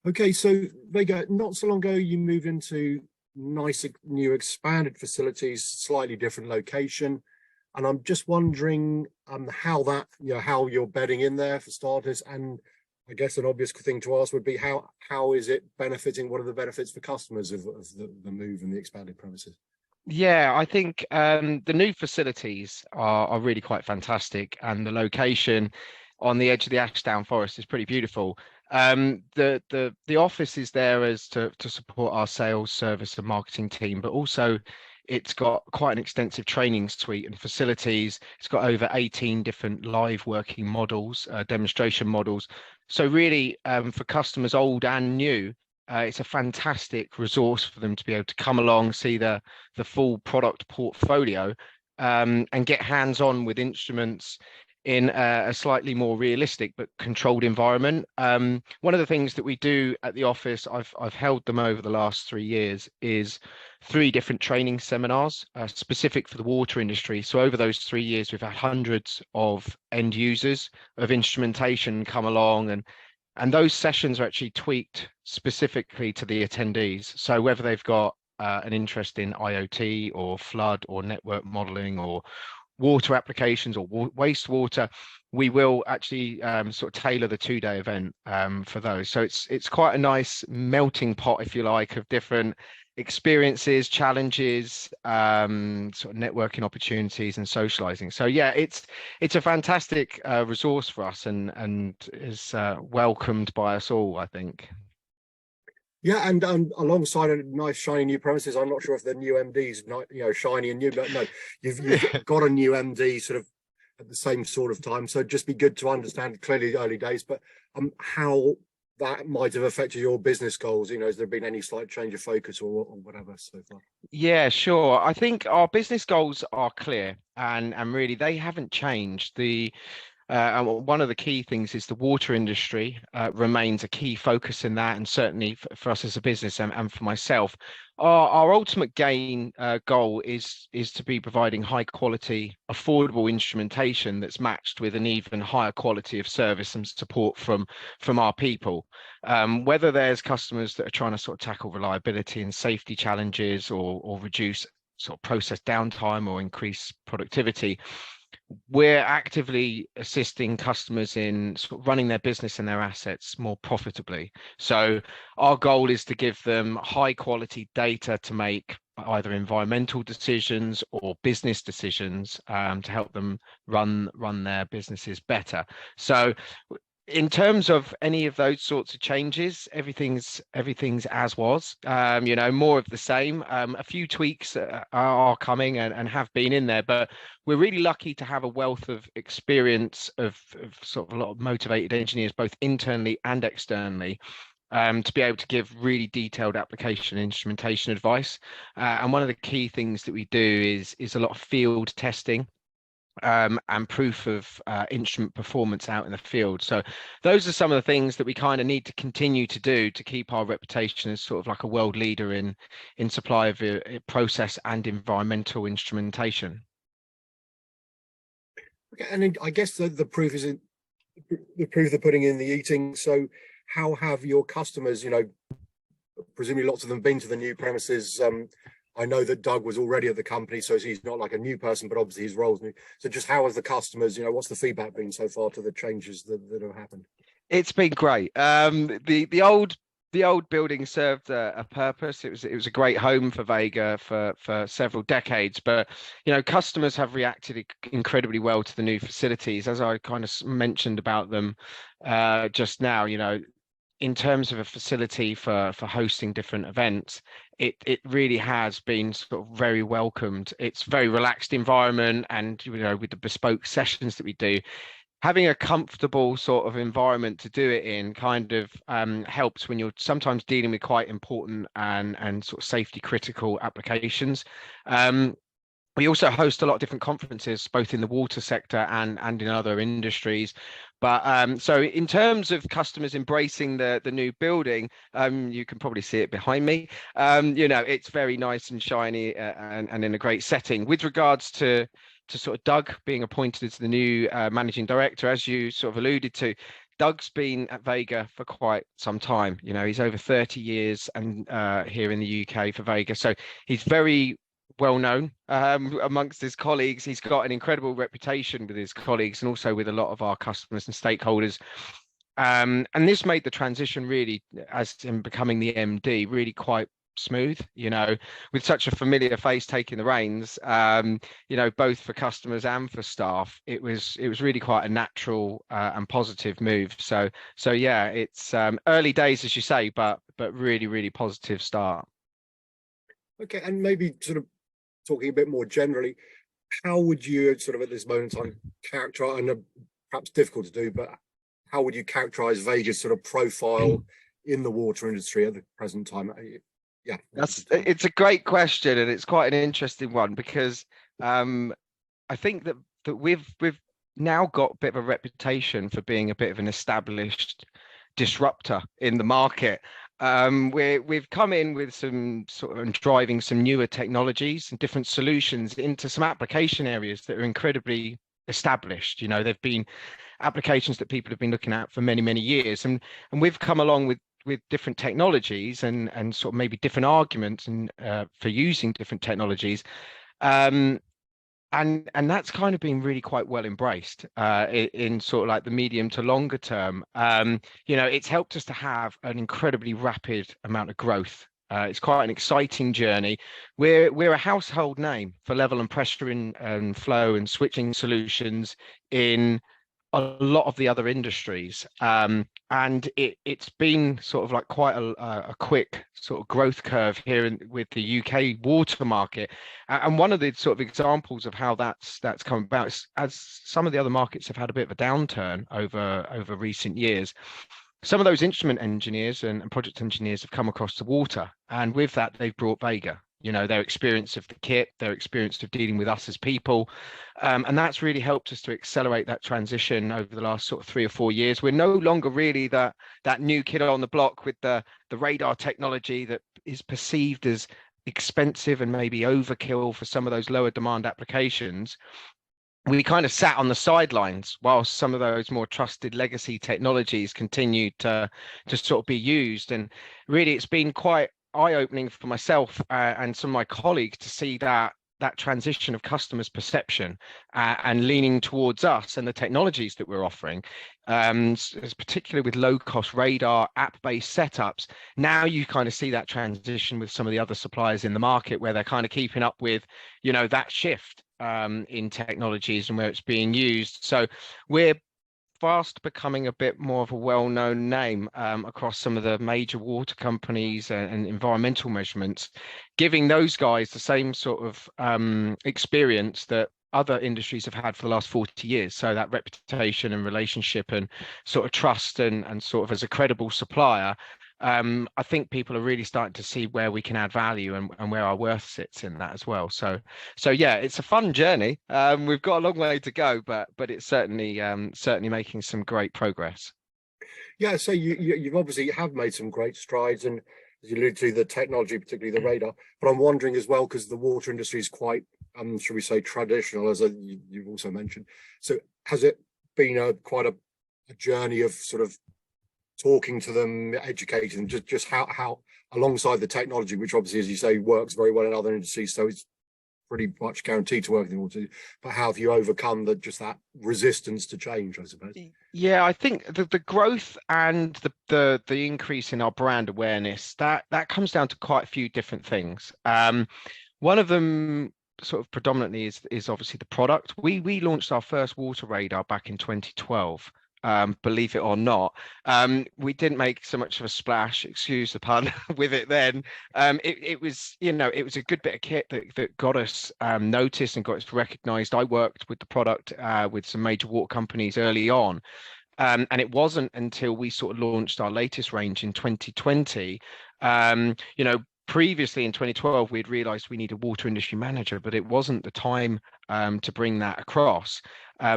Okay, so Vega, not so long ago, you moved into nice new expanded facilities, slightly different location. And I'm just wondering how that, how you're bedding in there for starters. And I guess an obvious thing to ask would be how is it benefiting? What are the benefits for customers of the move and the expanded premises? Yeah, I think the new facilities are really quite fantastic, and the location on the edge of the Ashdown Forest is pretty beautiful. The office is there as to support our sales, service, and marketing team, but also it's got quite an extensive training suite and facilities. It's got over 18 different live working models, demonstration models. So really, for customers old and new, it's a fantastic resource for them to be able to come along, see the full product portfolio, and get hands-on with instruments in a slightly more realistic but controlled environment. One of the things that we do at the office, I've held them over the last 3 years, is 3 different training seminars specific for the water industry. So over those 3 years, we've had hundreds of end users of instrumentation come along, and those sessions are actually tweaked specifically to the attendees. So whether they've got an interest in IoT or flood or network modeling or water applications or wastewater, we will actually sort of tailor the 2-day event for those. So it's quite a nice melting pot, if you like, of different experiences, challenges, sort of networking opportunities and socializing. So yeah, it's a fantastic resource for us, and is welcomed by us all, I think. Yeah, and alongside a nice shiny new premises, I'm not sure if the new MD's not shiny and new, but no, you've got a new MD sort of at the same sort of time. So it'd just be good to understand, clearly early days, but how that might have affected your business goals. Has there been any slight change of focus or whatever so far? Yeah, sure. I think our business goals are clear, and really they haven't changed. And one of the key things is the water industry remains a key focus in that, and certainly for us as a business, and for myself, our ultimate goal is to be providing high quality, affordable instrumentation that's matched with an even higher quality of service and support from our people. Whether there's customers that are trying to sort of tackle reliability and safety challenges, or reduce sort of process downtime or increase productivity, we're actively assisting customers in sort of running their business and their assets more profitably. So our goal is to give them high quality data to make either environmental decisions or business decisions, to help them run their businesses better. So in terms of any of those sorts of changes, everything's as was. More of the same. A few tweaks are coming and have been in there, but we're really lucky to have a wealth of experience of sort of a lot of motivated engineers, both internally and externally, to be able to give really detailed application and instrumentation advice. And one of the key things that we do is a lot of field testing, and proof of instrument performance out in the field. So those are some of the things that we kind of need to continue to do to keep our reputation as sort of like a world leader in supply of process and environmental instrumentation. Okay, and I guess the proof is in the proof they're putting in the eating. So how have your customers, presumably lots of them been to the new premises? I know that Doug was already at the company, so he's not like a new person, but obviously his role's new. So just how has the customers, what's the feedback been so far to the changes that have happened? It's been great. The old building served a purpose. It was a great home for VEGA for several decades, but customers have reacted incredibly well to the new facilities, as I kind of mentioned about them just now. In terms of a facility for hosting different events, it really has been sort of very welcomed. It's a very relaxed environment, and with the bespoke sessions that we do, having a comfortable sort of environment to do it in kind of helps when you're sometimes dealing with quite important and sort of safety critical applications. We also host a lot of different conferences, both in the water sector and in other industries. But so in terms of customers embracing the new building, you can probably see it behind me. It's very nice and shiny, and in a great setting. With regards to sort of Doug being appointed as the new managing director, as you sort of alluded to, Doug's been at VEGA for quite some time. You know, he's over 30 years and here in the UK for VEGA. So he's very well known amongst his colleagues. He's got an incredible reputation with his colleagues and also with a lot of our customers and stakeholders. And this made the transition really, as him becoming the MD, really quite smooth, you know, with such a familiar face taking the reins, you know, both for customers and for staff. It was really quite a natural and positive move. So yeah, it's early days, as you say, but really, really positive start. Okay, and maybe sort of talking a bit more generally, how would you sort of at this moment in time characterize, and perhaps difficult to do, but how would you characterize VEGA's sort of profile in the water industry at the present time? Yeah, it's a great question, and it's quite an interesting one because I think that we've now got a bit of a reputation for being a bit of an established disruptor in the market. We've come in with some sort of driving some newer technologies and different solutions into some application areas that are incredibly established. You know, they've been applications that people have been looking at for many, many years, and we've come along with different technologies and sort of maybe different arguments and for using different technologies, and that's kind of been really quite well embraced in sort of like the medium to longer term. You know, it's helped us to have an incredibly rapid amount of growth. It's quite an exciting journey. We're a household name for level and pressure and flow and switching solutions in a lot of the other industries, and it's been sort of like quite a quick sort of growth curve here with the UK water market. And one of the sort of examples of how that's come about is, as some of the other markets have had a bit of a downturn over recent years, some of those instrument engineers and project engineers have come across the water, and with that they've brought VEGA. You know, their experience of the kit, their experience of dealing with us as people, and that's really helped us to accelerate that transition over the last sort of 3 or 4 years. We're no longer really that new kid on the block with the radar technology that is perceived as expensive and maybe overkill for some of those lower demand applications. We kind of sat on the sidelines whilst some of those more trusted legacy technologies continued to sort of be used. And really, it's been quite eye-opening for myself and some of my colleagues to see that transition of customers' perception and leaning towards us and the technologies that we're offering, particularly with low-cost radar app-based setups. Now you kind of see that transition with some of the other suppliers in the market where they're kind of keeping up with, you know, that shift in technologies and where it's being used. So we're fast becoming a bit more of a well-known name across some of the major water companies and environmental measurements, giving those guys the same sort of experience that other industries have had for the last 40 years. So that reputation and relationship and sort of trust and sort of as a credible supplier, I think people are really starting to see where we can add value and where our worth sits in that as well. So yeah, it's a fun journey. We've got a long way to go, but it's certainly making some great progress. Yeah, so you've obviously have made some great strides, and as you alluded to, the technology, particularly the radar. But I'm wondering as well, because the water industry is quite, should we say, traditional, as you've also mentioned. So has it been quite a journey of sort of talking to them, educating them, just how alongside the technology, which obviously, as you say, works very well in other industries, so it's pretty much guaranteed to work in water, but how have you overcome that resistance to change, I suppose? Yeah, I think the growth and the increase in our brand awareness, that comes down to quite a few different things. One of them sort of predominantly is obviously the product. We launched our first water radar back in 2012. Believe it or not, we didn't make so much of a splash, excuse the pun, with it then. It was, you know, it was a good bit of kit that got us noticed and got us recognized. I worked with the product with some major water companies early on, and it wasn't until we sort of launched our latest range in 2020, you know, previously in 2012 we'd realized we needed a water industry manager, but it wasn't the time to bring that across.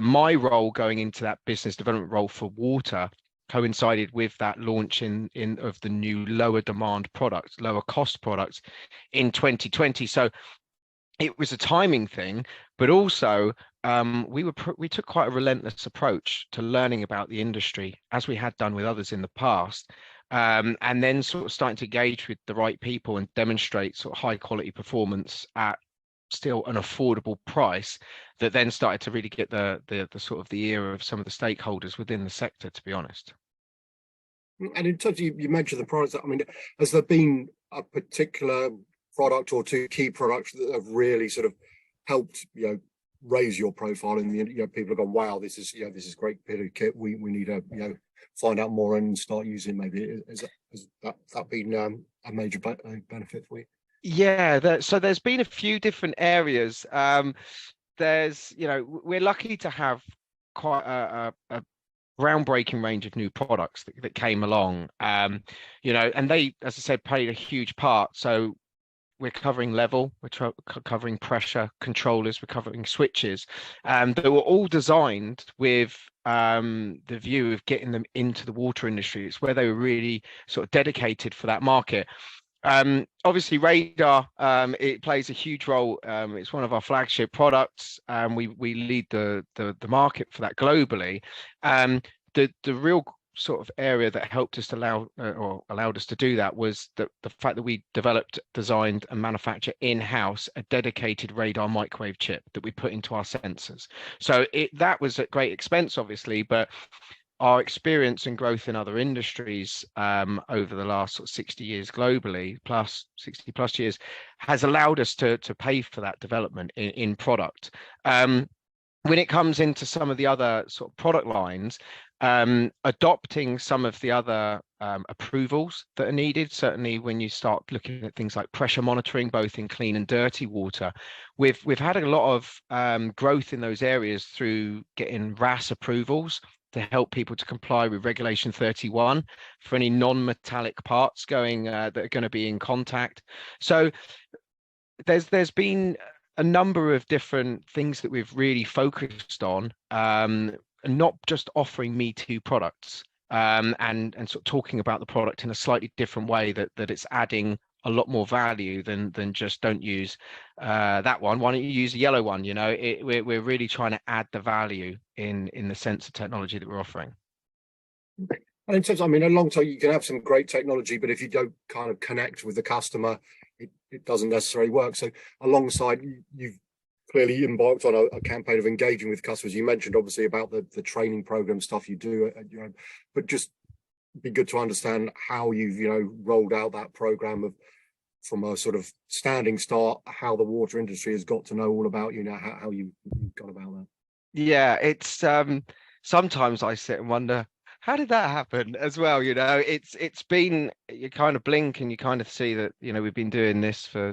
My role going into that business development role for water coincided with that launch in of the new lower demand products, lower cost products in 2020. So it was a timing thing, but also we took quite a relentless approach to learning about the industry as we had done with others in the past. And then sort of starting to engage with the right people and demonstrate sort of high quality performance at still an affordable price, that then started to really get the sort of the ear of some of the stakeholders within the sector, to be honest. And in terms of, you mentioned the products, I mean, has there been a particular product or two key products that have really sort of helped, raise your profile in the, people have gone, wow, this is, this is great bit of kit. We need to, find out more and start using. Maybe has that been a major benefit for you? Yeah, so there's been a few different areas. There's, we're lucky to have quite a groundbreaking range of new products that came along. And they, as I said, played a huge part. So we're covering level, covering pressure controllers, we're covering switches, that were all designed with the view of getting them into the water industry. It's where they were really sort of dedicated for that market. Obviously radar, it plays a huge role. It's one of our flagship products. We lead the market for that globally. The real sort of area that helped us to allowed us to do that was the fact that we developed, designed and manufactured in-house a dedicated radar microwave chip that we put into our sensors. So that was at great expense, obviously, but our experience and growth in other industries over the last sort of 60 years globally, plus 60 plus years, has allowed us to pay for that development in product. When it comes into some of the other sort of product lines, adopting some of the other approvals that are needed, certainly when you start looking at things like pressure monitoring, both in clean and dirty water, we've had a lot of growth in those areas through getting RAS approvals to help people to comply with Regulation 31 for any non-metallic parts going that are going to be in contact. So there's been a number of different things that we've really focused on, and not just offering me too products, and sort of talking about the product in a slightly different way, that it's adding a lot more value than just don't use that one. Why don't you use the yellow one? We're really trying to add the value in the sensor technology that we're offering. And in terms, I mean, a long time you can have some great technology, but if you don't kind of connect with the customer, it doesn't necessarily work. So alongside, you've clearly embarked on a campaign of engaging with customers. You mentioned obviously about the training program stuff you do, but just be good to understand how you've rolled out that program of, from a sort of standing start, how the water industry has got to know all about how you've gone about that. Yeah, it's sometimes I sit and wonder, how did that happen as well? It's been, you kind of blink and you kind of see that we've been doing this for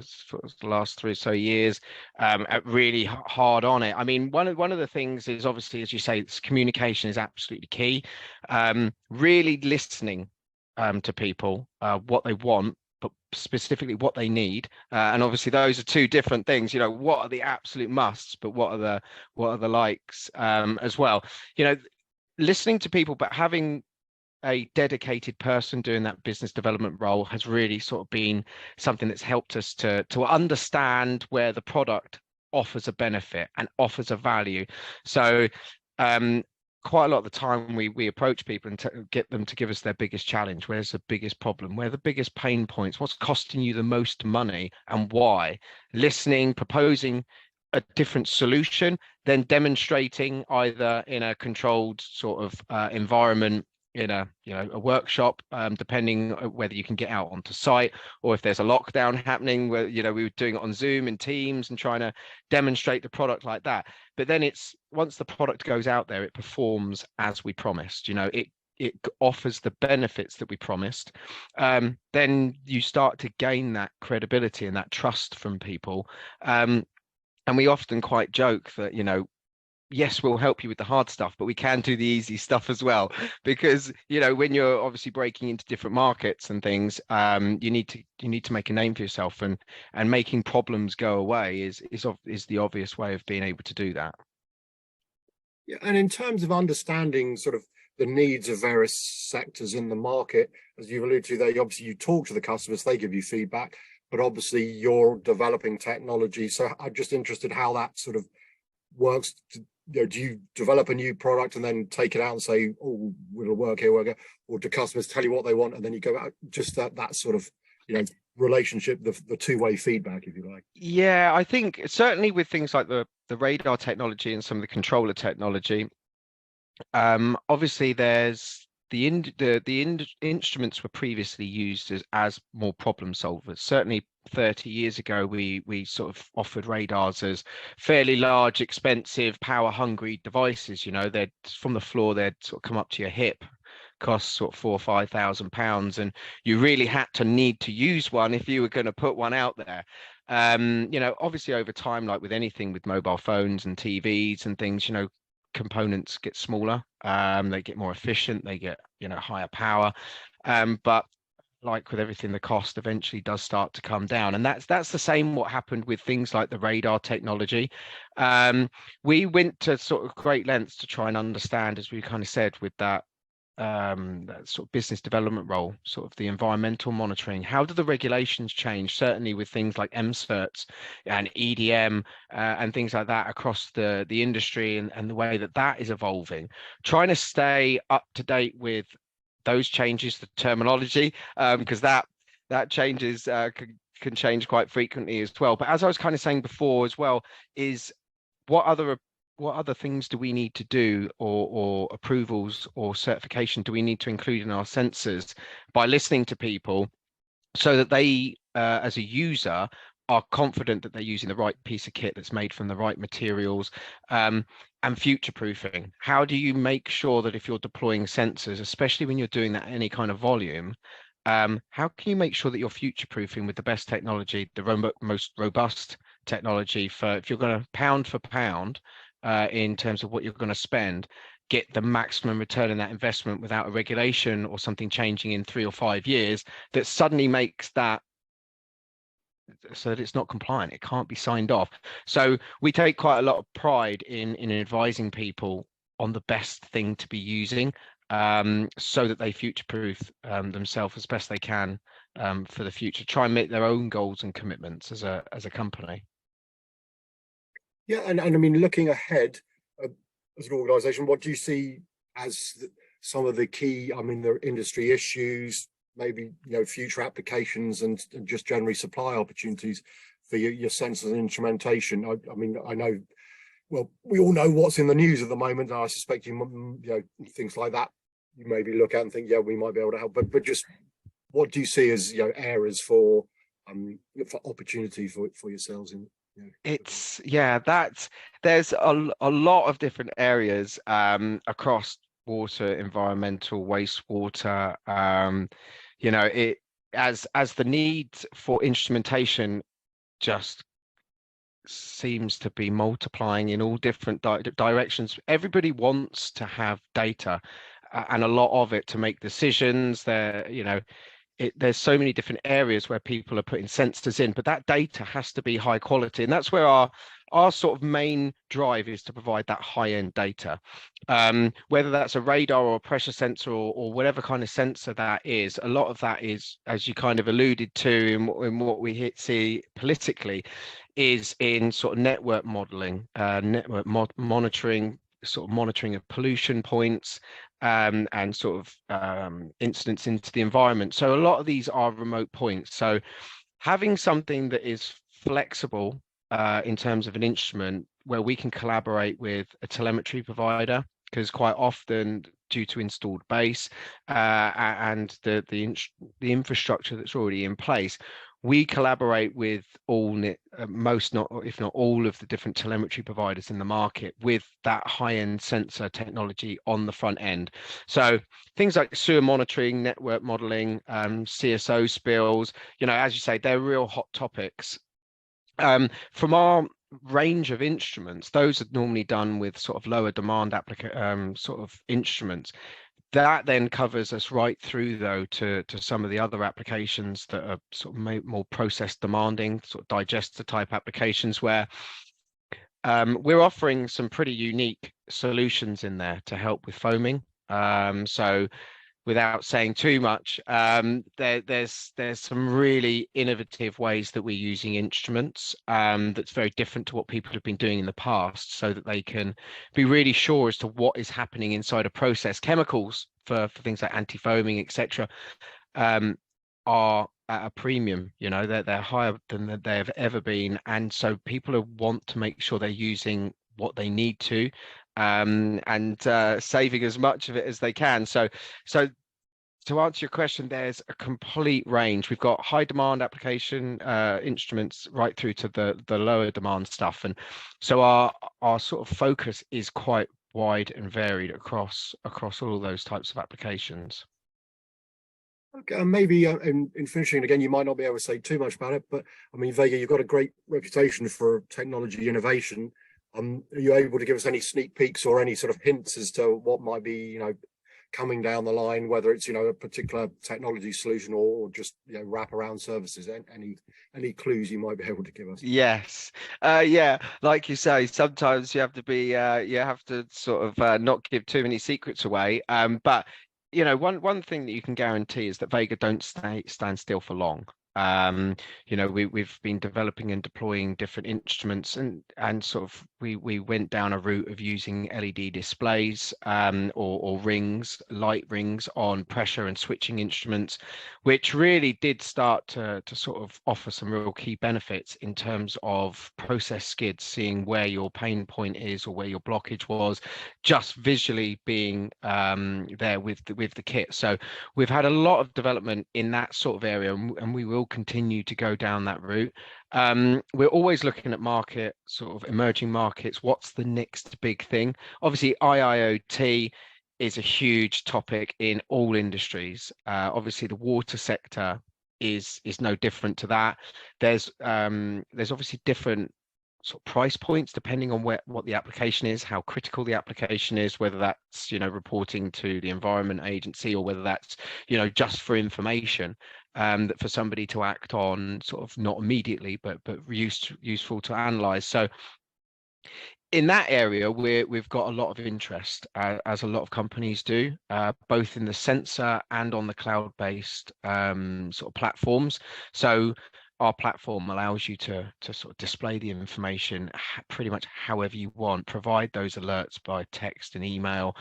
the last 3 or so years, really hard on it. I mean, one of the things is, obviously, as you say, communication is absolutely key. Really listening to people, what they want, but specifically what they need, and obviously those are two different things. What are the absolute musts, but what are the likes as well. Listening to people, but having a dedicated person doing that business development role has really sort of been something that's helped us to understand where the product offers a benefit and offers a value. So quite a lot of the time we approach people and get them to give us their biggest challenge. Where's the biggest problem? Where are the biggest pain points? What's costing you the most money and why? Listening, proposing a different solution, then demonstrating either in a controlled sort of environment, in a workshop, depending whether you can get out onto site, or if there's a lockdown happening, where we were doing it on Zoom and Teams and trying to demonstrate the product like that. But then it's, once the product goes out there, it performs as we promised. It offers the benefits that we promised. Then you start to gain that credibility and that trust from people. And we often quite joke that, yes, we'll help you with the hard stuff, but we can do the easy stuff as well. Because, when you're obviously breaking into different markets and things, you need to make a name for yourself, and making problems go away is the obvious way of being able to do that. Yeah, and in terms of understanding sort of the needs of various sectors in the market, as you've alluded to there, obviously you talk to the customers, they give you feedback. but obviously you're developing technology. So I'm just interested how that sort of works. Do you develop a new product and then take it out and say, oh, it'll work here, or do customers tell you what they want and then you go out? Just that sort of, relationship, the two-way feedback, if you like. Yeah, I think certainly with things like the radar technology and some of the controller technology, obviously there's the instruments were previously used as more problem solvers. Certainly 30 years ago, we sort of offered radars as fairly large, expensive, power hungry devices. They'd from the floor, they'd sort of come up to your hip, cost sort of 4,000 or 5,000 pounds, and you really had to need to use one if you were going to put one out there. Obviously over time, like with anything with mobile phones and TVs and things, components get smaller, they get more efficient, they get higher power, but like with everything, the cost eventually does start to come down, and that's the same what happened with things like the radar technology. We went to sort of great lengths to try and understand, as we kind of said, with that sort of business development role, sort of the environmental monitoring. How do the regulations change? Certainly with things like MCerts and EDM and things like that across the industry, and the way that is evolving. Trying to stay up to date with those changes, the terminology, because that changes can change quite frequently as well. But as I was kind of saying before as well, is what other things do we need to do, or approvals or certification do we need to include in our sensors by listening to people, so that they, as a user, are confident that they're using the right piece of kit that's made from the right materials, and future proofing? How do you make sure that if you're deploying sensors, especially when you're doing that any kind of volume, how can you make sure that you're future proofing with the best technology, the most robust technology, for if you're going to pound for pound, in terms of what you're going to spend, get the maximum return on that investment without a regulation or something changing in 3 or 5 years that suddenly makes that so that it's not compliant, it can't be signed off. So we take quite a lot of pride in advising people on the best thing to be using, so that they future-proof themselves as best they can, for the future. Try and make their own goals and commitments as a company. Yeah, and I mean, looking ahead, as an organisation, what do you see as some of the key? I mean, there are industry issues, maybe future applications, and just generally supply opportunities for your sensors and instrumentation. I mean, I know, well, we all know what's in the news at the moment, and I suspect things like that you maybe look at and think, yeah, we might be able to help. But just what do you see as areas for opportunity for yourselves in? It's there's a lot of different areas across water, environmental, wastewater. It as the need for instrumentation just seems to be multiplying in all different directions. Everybody wants to have data, and a lot of it to make decisions. There's so many different areas where people are putting sensors in, but that data has to be high quality, and that's where our sort of main drive is, to provide that high-end data. Whether that's a radar or a pressure sensor, or whatever kind of sensor that is, a lot of that is, as you kind of alluded to in what we see politically, is in sort of network modeling, monitoring, sort of monitoring of pollution points, and sort of incidents into the environment. So a lot of these are remote points. So having something that is flexible in terms of an instrument, where we can collaborate with a telemetry provider, because quite often, due to installed base and the infrastructure that's already in place, we collaborate with most, not if not all, of the different telemetry providers in the market, with that high-end sensor technology on the front end. So things like sewer monitoring, network modeling, CSO spills, as you say, they're real hot topics. From our range of instruments, those are normally done with sort of lower demand sort of instruments. That then covers us right through, though, to some of the other applications that are sort of more process demanding, sort of digester type applications, where we're offering some pretty unique solutions in there to help with foaming. So without saying too much, there's some really innovative ways that we're using instruments that's very different to what people have been doing in the past, so that they can be really sure as to what is happening inside a process. Chemicals for things like anti-foaming, etc., are at a premium. You know, they're higher than they've ever been, and so people want to make sure they're using what they need to, and saving as much of it as they can. So to answer your question, there's a complete range. We've got high demand application instruments right through to the lower demand stuff, and so our sort of focus is quite wide and varied across all of those types of applications. Okay, and maybe in finishing again, you might not be able to say too much about it, but I mean, VEGA, you've got a great reputation for technology innovation. Are you able to give us any sneak peeks or any sort of hints as to what might be, coming down the line, whether it's, a particular technology solution or just, wraparound services? Any clues you might be able to give us? Yes. Yeah, like you say, sometimes you have to be you have to sort of not give too many secrets away. But one thing that you can guarantee is that VEGA don't stand still for long. We've been developing and deploying different instruments, and sort of we went down a route of using LED displays, or rings, light rings on pressure and switching instruments, which really did start to sort of offer some real key benefits in terms of process skids, seeing where your pain point is or where your blockage was, just visually being there with the kit. So we've had a lot of development in that sort of area, and we will continue to go down that route. We're always looking at sort of emerging markets. What's the next big thing? Obviously, IIoT is a huge topic in all industries. Obviously, the water sector is no different to that. There's obviously different sort of price points depending on what the application is, how critical the application is, whether that's reporting to the Environment Agency, or whether that's just for information, that for somebody to act on, sort of not immediately, but useful to analyze. So in that area, we've got a lot of interest, as a lot of companies do, both in the sensor and on the cloud-based sort of platforms. So our platform allows you to sort of display the information pretty much however you want, provide those alerts by text and email,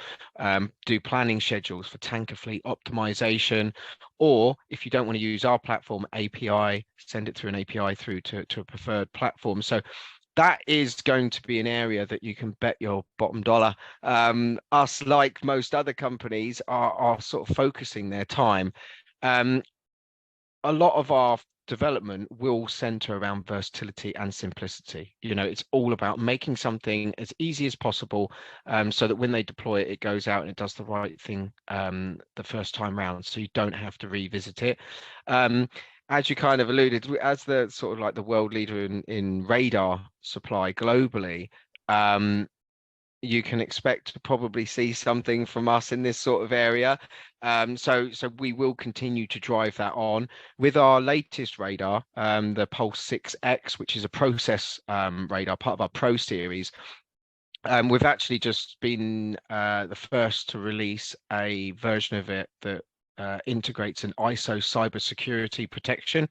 do planning schedules for tanker fleet optimization, or if you don't want to use our platform API, send it through an API through to a preferred platform. So that is going to be an area that you can bet your bottom dollar. Us, like most other companies, are sort of focusing their time. A lot of our development will center around versatility and simplicity. It's all about making something as easy as possible, so that when they deploy it, it goes out and it does the right thing the first time round, so you don't have to revisit it. As you kind of alluded, as the sort of like the world leader in radar supply globally, you can expect to probably see something from us in this sort of area. So we will continue to drive that on with our latest radar, the Pulse 6X, which is a process radar, part of our Pro series. We've actually just been the first to release a version of it that integrates an ISO cybersecurity protection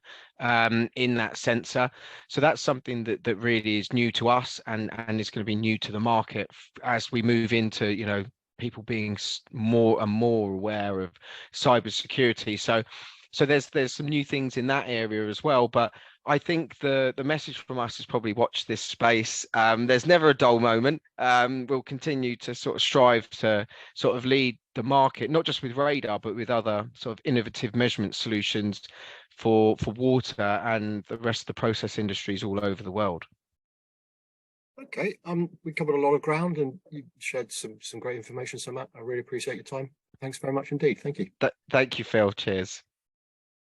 in that sensor. So that's something that really is new to us, and is going to be new to the market as we move into people being more and more aware of cybersecurity. So there's some new things in that area as well. But I think the message from us is probably watch this space. There's never a dull moment. We'll continue to sort of strive to sort of lead the market, not just with radar, but with other sort of innovative measurement solutions for water and the rest of the process industries all over the world. Okay, we covered a lot of ground and you shared some great information. So Matt, I really appreciate your time. Thanks very much indeed. Thank you. Thank you, Phil. Cheers.